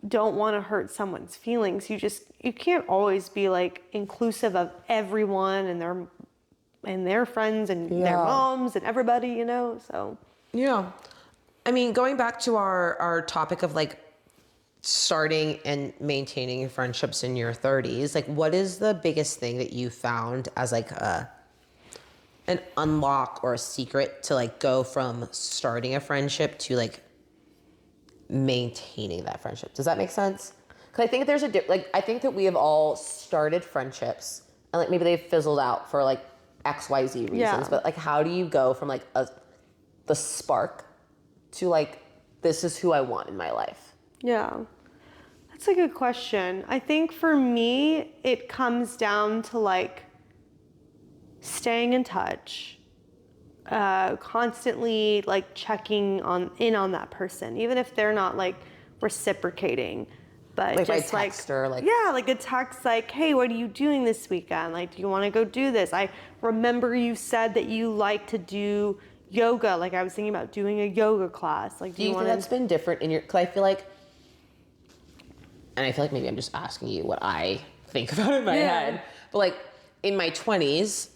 don't want to hurt someone's feelings, you can't always be like inclusive of everyone and their friends and their moms and everybody, you know, so. Yeah. I mean, going back to our topic of like starting and maintaining friendships in your 30s, like what is the biggest thing that you found as like an unlock or a secret to like go from starting a friendship to like maintaining that friendship? Does that make sense? Because I think there's I think that we have all started friendships and like maybe they've fizzled out for like XYZ reasons, but like how do you go from like the spark to like, this is who I want in my life? Yeah, that's a good question. I think for me, it comes down to like staying in touch, constantly like checking in on that person, even if they're not like reciprocating, but like just by text or like like a text like, hey, what are you doing this weekend? Like, do you want to go do this? I remember you said that you like to do yoga. Like, I was thinking about doing a yoga class. Like, do you think that's been different in your, because I feel like maybe I'm just asking you what I think about in my head, but like in my 20s,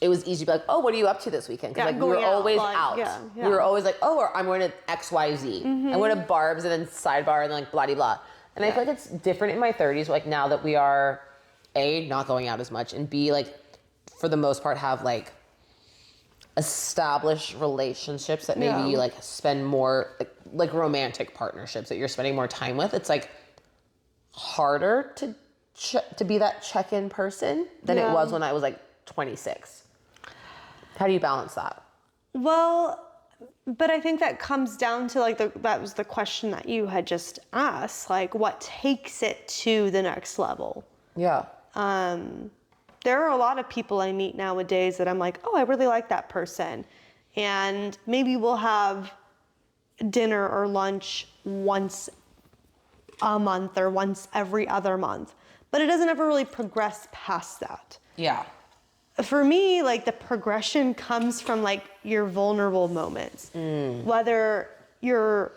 it was easy to be like, oh, what are you up to this weekend? Because like we were always out. We were always like, oh, I'm going to XYZ. I'm going to Barb's and then Sidebar and then like blah, blah, blah. And I feel like it's different in my 30s, like now that we are A, not going out as much, and B, like for the most part have like established relationships that maybe you like spend more, like romantic partnerships that you're spending more time with. It's like harder to be that check-in person than it was when I was like 26. How do you balance that? Well, but I think that comes down to like that was the question that you had just asked, like what takes it to the next level? Yeah. There are a lot of people I meet nowadays that I'm like, oh, I really like that person. And maybe we'll have dinner or lunch once a month or once every other month, but it doesn't ever really progress past that. Yeah. For me, like the progression comes from like your vulnerable moments. Whether you're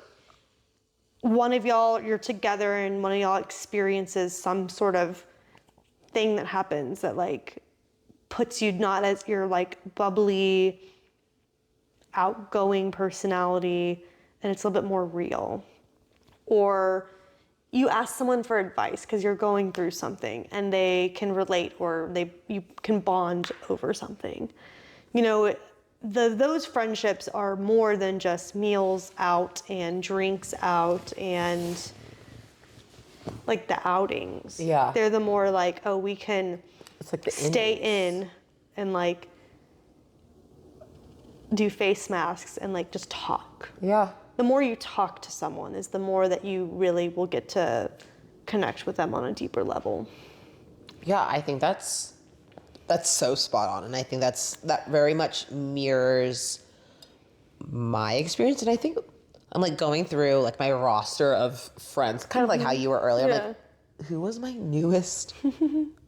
together and one of y'all experiences some sort of thing that happens that like puts you not as your like bubbly, outgoing personality, and it's a little bit more real. Or you ask someone for advice because you're going through something and they can relate, or you can bond over something. You know, those friendships are more than just meals out and drinks out and like the outings. Yeah. They're the more like, oh, we can It's like the stay in and like do face masks and like just talk. Yeah. The more you talk to someone is the more that you really will get to connect with them on a deeper level. Yeah, I think that's so spot on. And I think that very much mirrors my experience. And I think I'm like going through like my roster of friends, kind of like how you were earlier. I'm like, who was my newest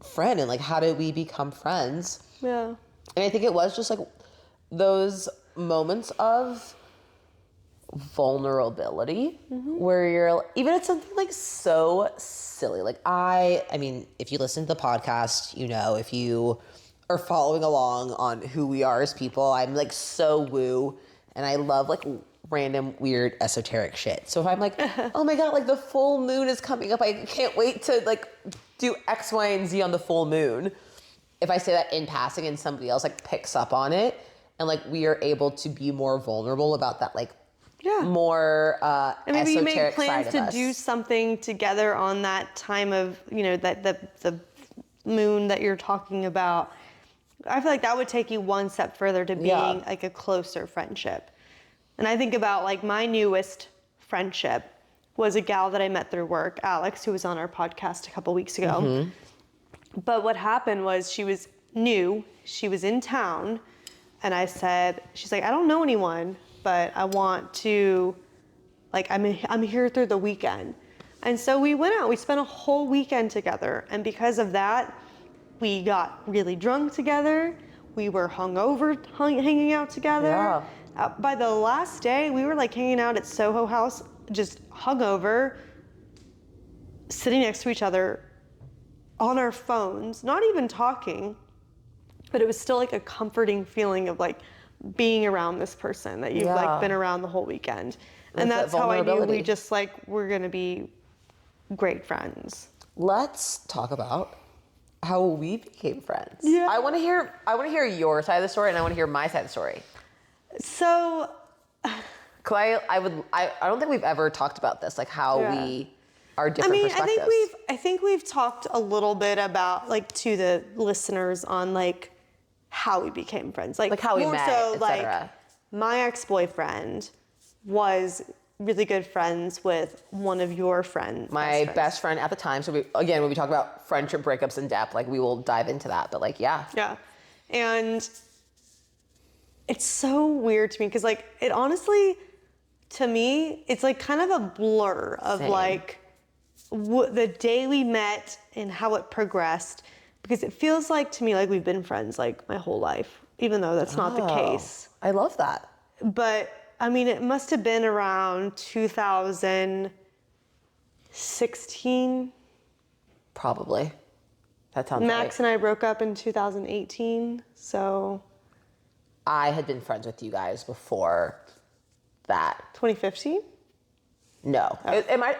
friend? And like, how did we become friends? Yeah. And I think it was just like those moments of vulnerability where you're, even it's something like so silly. Like I mean, if you listen to the podcast, you know, if you are following along on who we are as people, I'm like so woo and I love like random weird esoteric shit. So if I'm like, oh my God, like the full moon is coming up, I can't wait to like do X, Y, and Z on the full moon. If I say that in passing and somebody else like picks up on it and like we are able to be more vulnerable about that, like more and maybe you esoteric make plans side to of us. do something together on that time of, you know, that the moon that you're talking about. I feel like that would take you one step further to being like a closer friendship. And I think about like my newest friendship was a gal that I met through work, Alex, who was on our podcast a couple weeks ago. But what happened was she was new, she was in town, and I said, she's like, I don't know anyone, but I want to, like, I'm here through the weekend. And so we went out, we spent a whole weekend together. And because of that, we got really drunk together. We were hungover, hanging out together. By the last day, we were like hanging out at Soho House, just hungover, sitting next to each other on our phones, not even talking, but it was still like a comforting feeling of like being around this person that you've like been around the whole weekend. And that's how I knew we just like, we're gonna be great friends. Let's talk about how we became friends. Yeah. I want to hear your side of the story and I want to hear my side of the story. So, I don't think we've ever talked about this, like how we are different perspectives. I think we've talked a little bit about like to the listeners on like how we became friends, like how we met, so etc. like my ex-boyfriend was really good friends with one of your friends. My best friend at the time. So when we talk about friendship breakups in depth, like we will dive into that. But like, yeah. And it's so weird to me because like it honestly, to me, it's like kind of a blur of like the day we met and how it progressed, because it feels like to me like we've been friends like my whole life, even though that's not the case. I love that. But I mean, it must have been around 2016. Probably. That sounds right. Max and I broke up in 2018, so. I had been friends with you guys before that. 2015? No. Oh. It might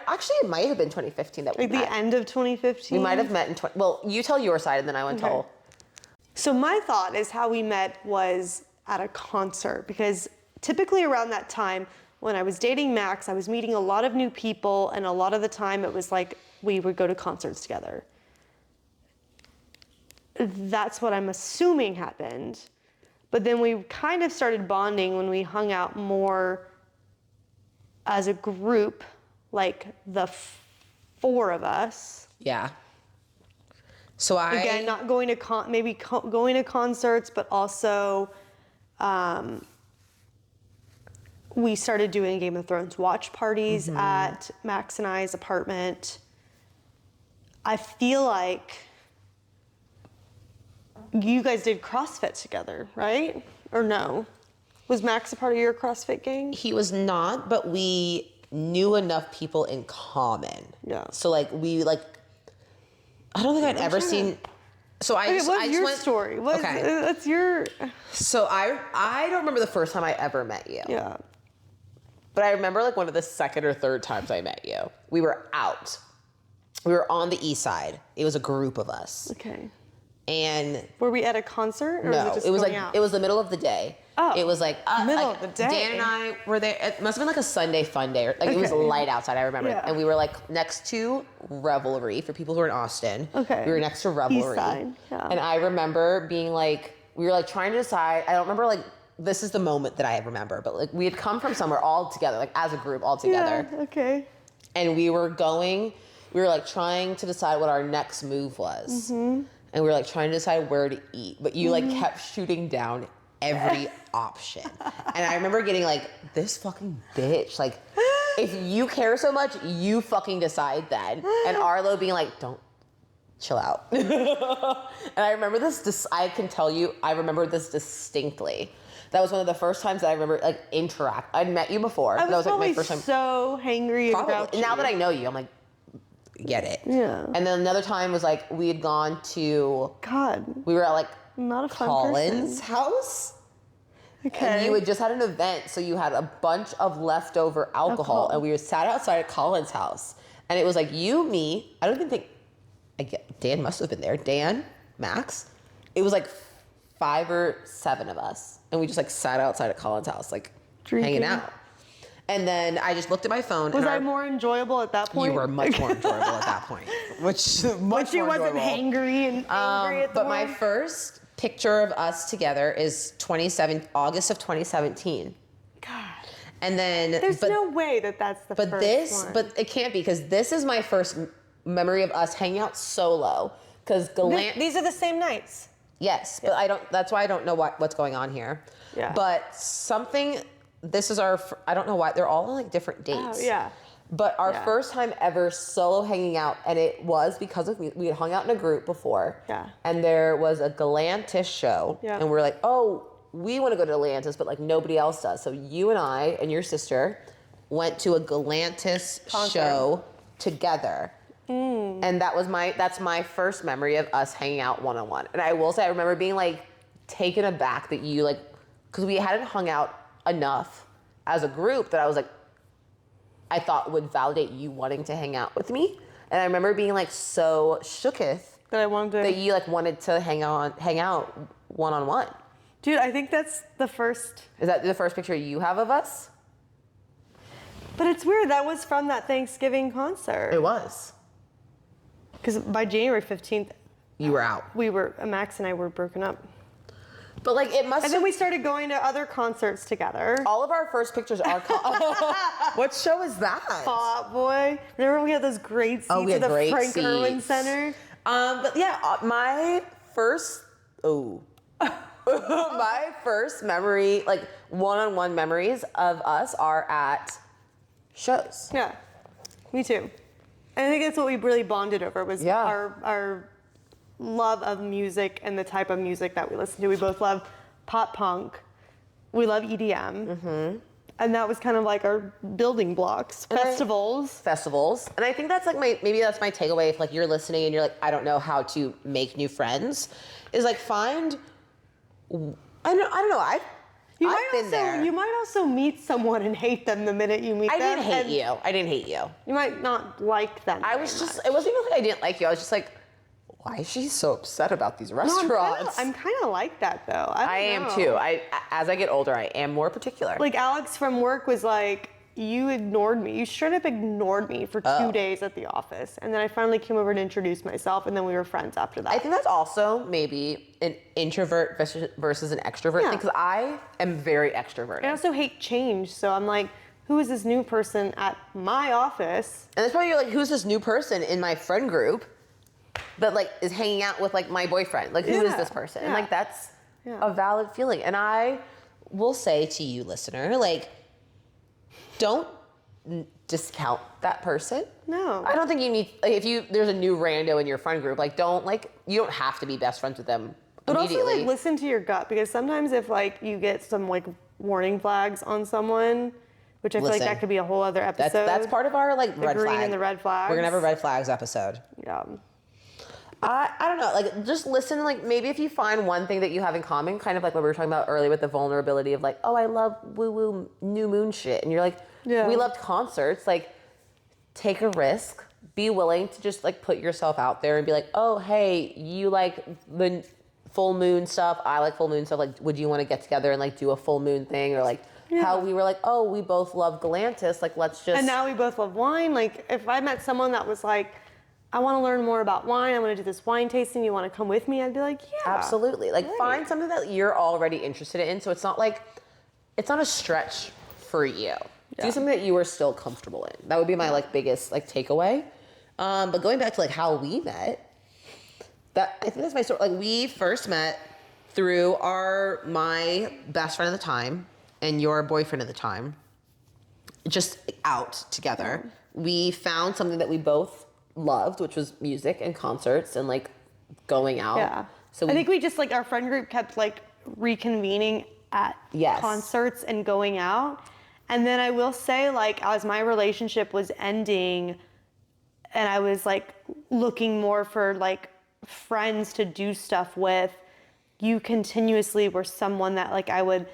have been 2015 that we met. Like the end of 2015? We might have met in well, you tell your side and then I want to tell. So my thought is how we met was at a concert, because typically around that time when I was dating Max, I was meeting a lot of new people, and a lot of the time it was like we would go to concerts together. That's what I'm assuming happened. But then we kind of started bonding when we hung out more as a group, like the four of us. Yeah. So Again, not going to going to concerts, but also we started doing Game of Thrones watch parties at Max and I's apartment. I feel like you guys did CrossFit together, right? Or no? Was Max a part of your CrossFit gang? He was not, but we knew enough people in common. Yeah. So like we like, I don't think I'd ever seen. So what's your story? What's your? So I don't remember the first time I ever met you. Yeah. But I remember like one of the second or third times I met you. We were out. We were on the east side. It was a group of us. Okay. And were we at a concert? Or no, was it was like out? It was the middle of the day. Oh, it was like middle like of the day. Dan and I were there. It must have been like a Sunday fun day. Like it was light outside. I remember, and we were like next to Revelry for people who are in Austin. Okay, we were next to Revelry, East side. Yeah. And I remember being like, we were like trying to decide. I don't remember like this is the moment that I remember, but like we had come from somewhere all together, like as a group all together. Yeah, okay. And we were like trying to decide what our next move was. Mm-hmm. And we were like trying to decide where to eat, but you like kept shooting down every option. And I remember getting like, this fucking bitch, like, if you care so much, you fucking decide then. And Arlo being like, don't, chill out. And I remember this, I can tell you, I remember this distinctly. That was one of the first times that I remember like interact. I'd met you before. I was that was like probably my first time. so hangry and grouchy. Now that I know you, I'm like, get it. Yeah. And then another time was like, we had gone to, we were at like not a fun Colin's person. house. Okay. And you had just had an event, so you had a bunch of leftover alcohol. And we were sat outside at Colin's house. And it was like you, me, I don't even think, Dan must have been there. Dan, Max. It was like 5 or 7 of us. And we just like sat outside at Colin's house, like hanging out. And then I just looked at my phone. Was I more enjoyable at that point? You were much more enjoyable at that point. Which much more wasn't hangry and angry at the But my first picture of us together is August of 2017. God. And then there's no way that's the first one. But it can't be, because this is my first memory of us hanging out solo. Because these are the same nights. Yes, but I don't. That's why I don't know what's going on here. Yeah. But this is I don't know why they're all on like different dates. Oh yeah. But our first time ever solo hanging out, and it was because of me. We had hung out in a group before. Yeah. And there was a Galantis show. Yeah. And we're like, oh, we want to go to Galantis, but like nobody else does. So you and I and your sister went to a Galantis show together. And that's my first memory of us hanging out one-on-one. And I will say, I remember being like taken aback that you like, because we hadn't hung out enough as a group that I was like, I thought would validate you wanting to hang out with me. And I remember being like so shooketh that you like wanted to hang out one-on-one. Dude, I think that's the first. Is that the first picture you have of us? But it's weird. That was from that Thanksgiving concert. It was. Because by January 15th, you were out. Max and I were broken up. But like it must. And then we started going to other concerts together. All of our first pictures are. What show is that? Fall Out Boy. Remember we had those great seats at the Frank Irwin Center. But yeah, my first memory, like one-on-one memories of us, are at shows. Yeah, me too. And I think that's what we really bonded over was our love of music and the type of music that we listen to. We both love pop punk. We love EDM. Mm-hmm. And that was kind of like our building blocks. Festivals. And I think that's like maybe that's my takeaway if like you're listening and you're like, I don't know how to make new friends, is like find, I don't know, I've been there. You might also meet someone and hate them the minute you meet them. I didn't hate you. You might not like them. It wasn't even like I didn't like you. I was just like, why is she so upset about these restaurants? I'm kind of like that though. I am too. As I get older, I am more particular. Like Alex from work was like, you ignored me. You straight up ignored me for 2 days at the office. And then I finally came over and introduced myself, and then we were friends after that. I think that's also maybe an introvert versus an extrovert thing, because I am very extroverted. I also hate change, so I'm like, who is this new person at my office? And that's probably you're like, who's this new person in my friend group that like is hanging out with like my boyfriend? Like, who is this person? And like, that's a valid feeling. And I will say to you, listener, like, don't discount that person. No. I don't think you need, like, there's a new rando in your friend group, like, you don't have to be best friends with them but immediately. Also, like, listen to your gut, because sometimes if, like, you get some, like, warning flags on someone, which I feel like that could be a whole other episode. That's part of our, like, red flag. The green and the red flags. We're gonna have a red flags episode. Yeah. I don't know, like, just listen, like, maybe if you find one thing that you have in common, kind of like what we were talking about earlier with the vulnerability of, like, oh, I love woo-woo new moon shit, and you're like, we loved concerts, like, take a risk, be willing to just, like, put yourself out there and be like, oh, hey, you like the full moon stuff, I like full moon stuff, like, would you want to get together and, like, do a full moon thing, or, like, how we were like, oh, we both love Galantis, like, let's just... And now we both love wine. Like, if I met someone that was like, I want to learn more about wine. I want to do this wine tasting. You want to come with me? I'd be like, yeah. Absolutely. Like, find something that you're already interested in. So it's not a stretch for you. Do something that you are still comfortable in. That would be my biggest takeaway. But going back to how we met, I think that's my story. Like, we first met through my best friend at the time and your boyfriend at the time, just out together. We found something that we both loved, which was music and concerts and going out. Yeah. So I think we just our friend group kept reconvening at concerts and going out. And then I will say, as my relationship was ending and I was looking more for friends to do stuff with, you continuously were someone that I would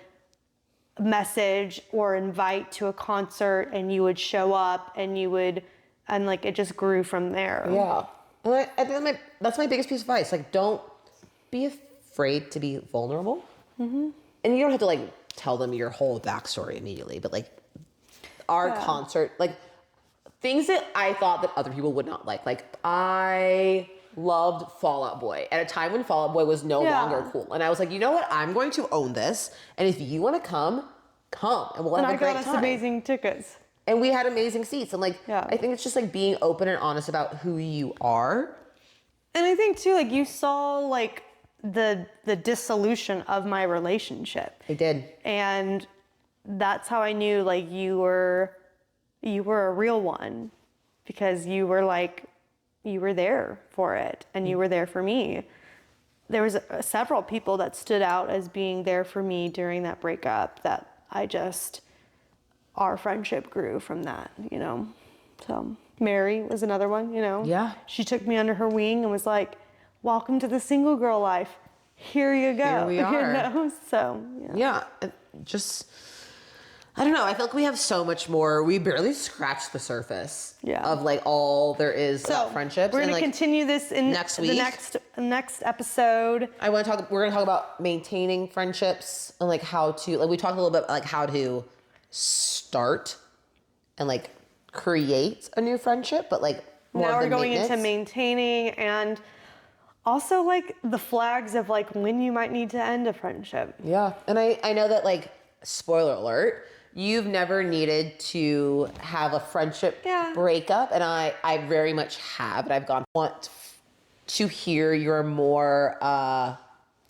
message or invite to a concert, and you would show up, and it just grew from there. Yeah. And I think that's my biggest piece of advice. Don't be afraid to be vulnerable. Mm-hmm. And you don't have to tell them your whole backstory immediately, but our concert, things that I thought that other people would not like I loved Fall Out Boy at a time when Fall Out Boy was no longer cool. And I was like, you know what? I'm going to own this. And if you want to come, and we'll have a great time. And I got us amazing tickets. And we had amazing seats. And I think it's just being open and honest about who you are. And I think too, you saw the dissolution of my relationship. I did. And that's how I knew you were a real one, because you were there for it, and you were there for me. There was several people that stood out as being there for me during that breakup that our friendship grew from that, So Mary was another one, Yeah. She took me under her wing and was like, welcome to the single girl life. Here you go. Here we are. So, yeah. I don't know. I feel like we have so much more. We barely scratched the surface of all there is about friendships. We're going to continue this in next week. The next episode. We're going to talk about maintaining friendships and how to, we talked a little bit about how to start and create a new friendship, but more now of the we're going maintenance. into maintaining, and also the flags of when you might need to end a friendship. Yeah. And I know that spoiler alert, you've never needed to have a friendship breakup, and I very much have, and want to hear your more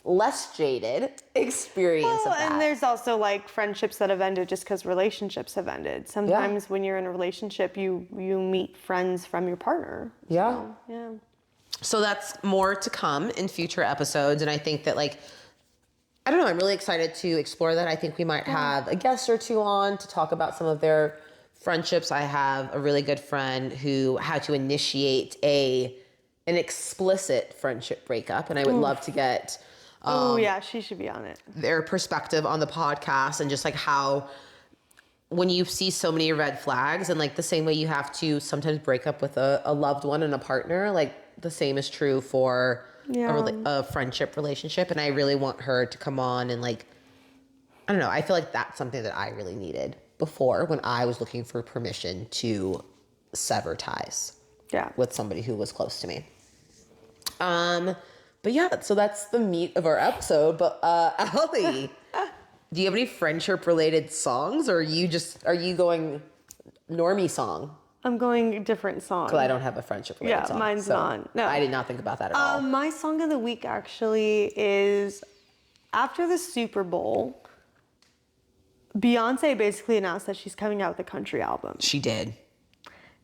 less jaded experience of that. And there's also friendships that have ended just because relationships have ended. Sometimes when you're in a relationship, you meet friends from your partner. Yeah. So, yeah. So that's more to come in future episodes, and I think that I don't know, I'm really excited to explore that. I think we might have a guest or two on to talk about some of their friendships. I have a really good friend who had to initiate an explicit friendship breakup, and I would love to get she should be on it. Their perspective on the podcast, and just how when you see so many red flags, and the same way you have to sometimes break up with a loved one and a partner, the same is true for a friendship relationship. And I really want her to come on and I don't know, I feel like that's something that I really needed before when I was looking for permission to sever ties with somebody who was close to me. But yeah, so that's the meat of our episode. But Allie, do you have any friendship related songs, or are you going normie song? I'm going different song. Because I don't have a friendship related song. Yeah, mine's not. No. I did not think about that at all. My song of the week actually is, after the Super Bowl, Beyonce basically announced that she's coming out with a country album. She did.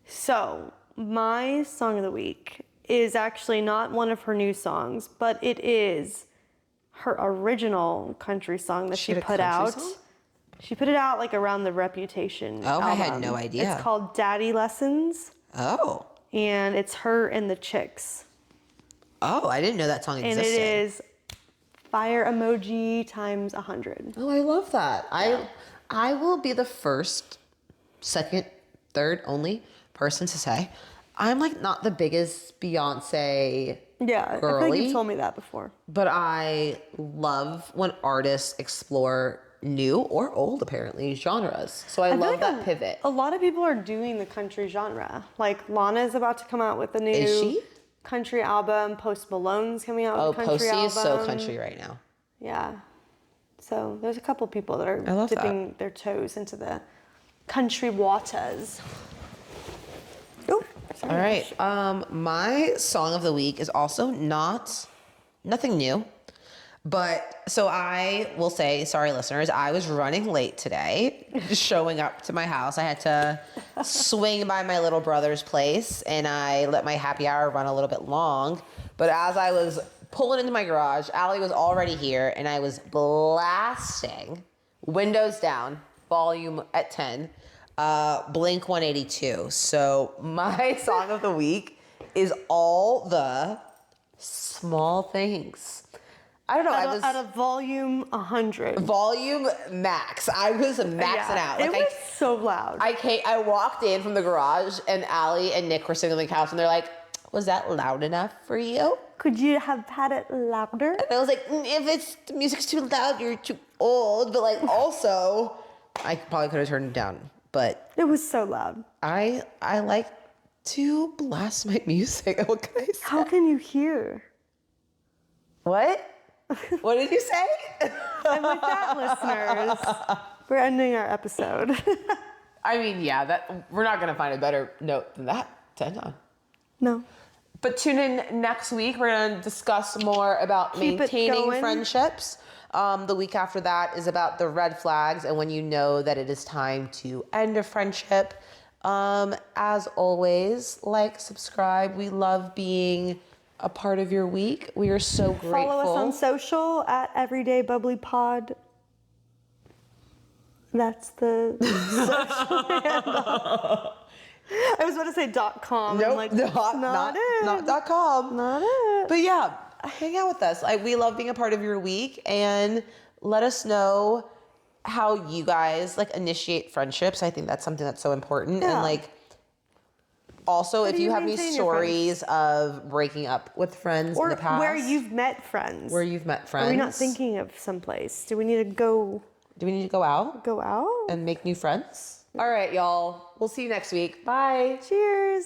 So my song of the week is actually not one of her new songs, but it is her original country song that she put out. Song? She put it out around the Reputation album. I had no idea. It's called Daddy Lessons. Oh. And it's her and the Chicks. Oh, I didn't know that song existed. And it is fire emoji times 100. Oh, I love that. Yeah. I will be the first, second, third only person to say I'm not the biggest Beyonce girly. I feel like you've told me that before. But I love when artists explore new or old, apparently, genres. So I feel love like that pivot. A lot of people are doing the country genre. Like Lana is about to come out with a new Is she? country album. Post Malone's coming out with a country Posty album. is so country right now. Yeah. So there's a couple people that are I love dipping their toes into the country waters. Oh, All right. My song of the week is also nothing new. But so I will say, sorry listeners, I was running late today, showing up to my house. I had to swing by my little brother's place and I let my happy hour run a little bit long. But as I was pulling into my garage, Allie was already here and I was blasting, windows down, volume at 10, Blink 182. So my song of the week is All the Small Things. I don't know. At a volume 100. Volume max. I was maxing out. It was so loud. I walked in from the garage and Allie and Nick were sitting on the couch and they're like, was that loud enough for you? Could you have had it louder? And I was like, if the music's too loud, you're too old. But like also, I probably could have turned it down. But it was so loud. I like to blast my music. What can I say? How can you hear? What? What did you say? And with that, listeners, we're ending our episode. I mean, yeah, that we're not gonna find a better note than that to end on. No. But tune in next week. We're gonna discuss more about maintaining friendships. The week after that is about the red flags and when you know that it is time to end a friendship. As always, like, subscribe. We love being a part of your week. We are so grateful. Follow us on social at Everyday Bubbly Pod. That's the social handle. I was about to say .com. Nope, I'm like, not it. Not .com. Not it. But yeah, hang out with us. We love being a part of your week and let us know how you guys like initiate friendships. I think that's something that's so important. Yeah. And like, also, if do you you have any maintain your stories of breaking up with friends Or in the past. where you've met friends. Where you've met friends. Are we not thinking of someplace? Do we need to go Do we need to go out out? and make new friends? All right, y'all. We'll see you next week. Bye. Cheers.